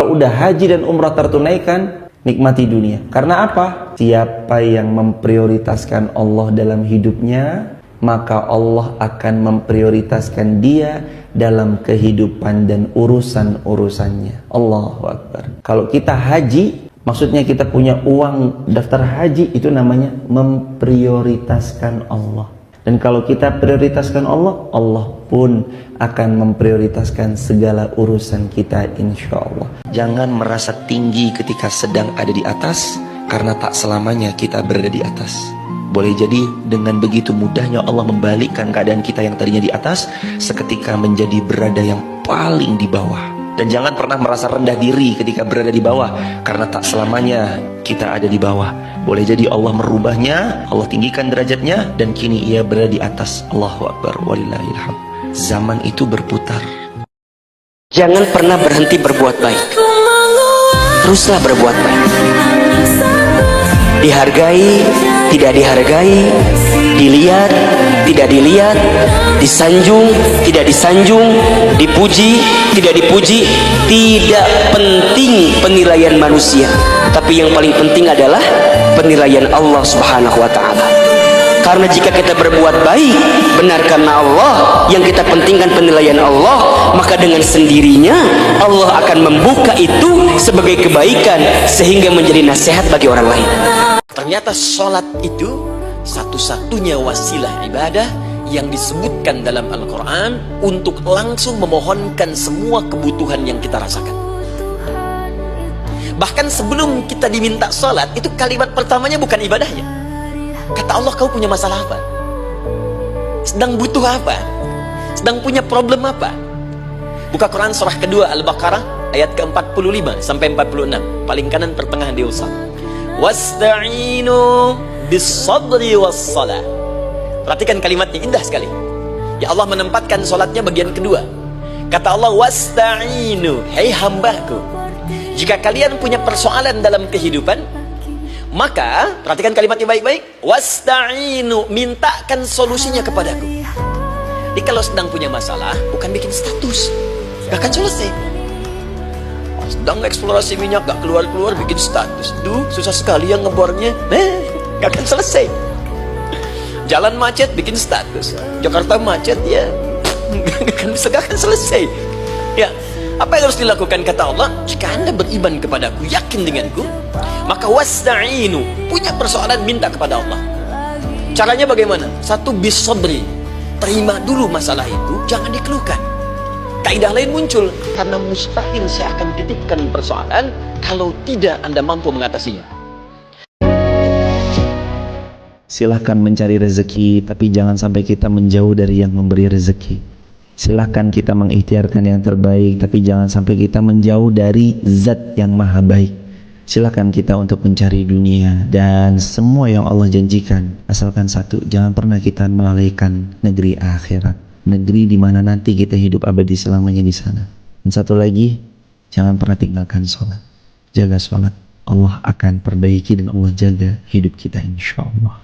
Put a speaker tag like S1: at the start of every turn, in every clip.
S1: Kalau udah haji dan umrah tertunaikan, nikmati dunia. Karena apa? Siapa yang memprioritaskan Allah dalam hidupnya, maka Allah akan memprioritaskan dia dalam kehidupan dan urusan-urusannya. Allahu Akbar. Kalau kita haji, maksudnya kita punya uang daftar haji, itu namanya memprioritaskan Allah. Dan kalau kita prioritaskan Allah, Allah pun akan memprioritaskan segala urusan kita, insya Allah. Jangan merasa tinggi ketika sedang ada di atas, karena tak selamanya kita berada di atas. Boleh jadi dengan begitu mudahnya Allah membalikkan keadaan kita yang tadinya di atas, seketika menjadi berada yang paling di bawah. Dan jangan pernah merasa rendah diri ketika berada di bawah, karena tak selamanya kita ada di bawah. Boleh jadi Allah merubahnya, Allah tinggikan derajatnya, dan kini ia berada di atas. Allahu Akbar, walillahilhamd. Zaman itu berputar.
S2: Jangan pernah berhenti berbuat baik. Teruslah berbuat baik. Dihargai, tidak dihargai, dilihat, tidak dilihat, disanjung, tidak disanjung, dipuji, tidak dipuji, tidak penting penilaian manusia, tapi yang paling penting adalah penilaian Allah Subhanahu wa ta'ala. Karena jika kita berbuat baik benar karena Allah, yang kita pentingkan penilaian Allah, maka dengan sendirinya Allah akan membuka itu sebagai kebaikan sehingga menjadi nasihat bagi orang lain. Ternyata sholat itu satu-satunya wasilah ibadah yang disebutkan dalam Al-Quran untuk langsung memohonkan semua kebutuhan yang kita rasakan. Bahkan sebelum kita diminta sholat, itu kalimat pertamanya bukan ibadahnya. Kata Allah, kau punya masalah apa? Sedang butuh apa? Sedang punya problem apa? Buka Quran surah kedua Al-Baqarah ayat ke-45 sampai 46, paling kanan pertengahan di usah. Wasta'inu bis-sabri was-salah. Perhatikan kalimatnya, indah sekali. Ya Allah menempatkan sholatnya bagian kedua. Kata Allah, wasta'inu, hei hambaku, jika kalian punya persoalan dalam kehidupan, maka perhatikan kalimatnya baik-baik, wasta'inu, mintakan solusinya kepadaku. Jadi kalau sedang punya masalah, bukan bikin status, gak akan selesai. Sedang eksplorasi minyak, gak keluar-keluar, bikin status. Duh, susah sekali yang ngebornya, gak akan selesai. Jalan macet, bikin status. Jakarta macet, ya gak akan selesai. Ya, apa yang harus dilakukan? Kata Allah, jika anda beriman kepadaku, yakin denganku, maka wasta'inu, punya persoalan, minta kepada Allah. Caranya bagaimana? Satu, bis-sabri, terima dulu masalah itu, jangan dikeluhkan. Kaidah lain muncul, karena mustahil saya akan titipkan persoalan kalau tidak anda mampu mengatasinya.
S1: Silahkan mencari rezeki, tapi jangan sampai kita menjauh dari yang memberi rezeki. Silahkan kita mengikhtiarkan yang terbaik, tapi jangan sampai kita menjauh dari zat yang maha baik. Silahkan kita untuk mencari dunia dan semua yang Allah janjikan, asalkan satu, jangan pernah kita melalaikan negeri akhirat, negeri di mana nanti kita hidup abadi selamanya di sana. Dan satu lagi, jangan pernah tinggalkan sholat. Jaga sholat, Allah akan perbaiki dan Allah jaga hidup kita, insya Allah.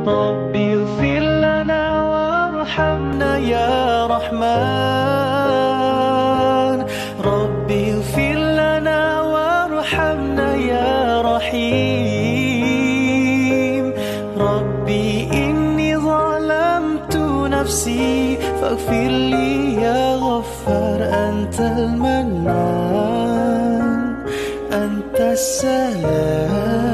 S3: Rabbi ighfir lana warhamna ya Rahman, Rabbi ighfir lana warhamna ya Rahim, Rabbi inni zalamtu nafsi faghfir li ya Ghaffar, antal mannan, antas salam.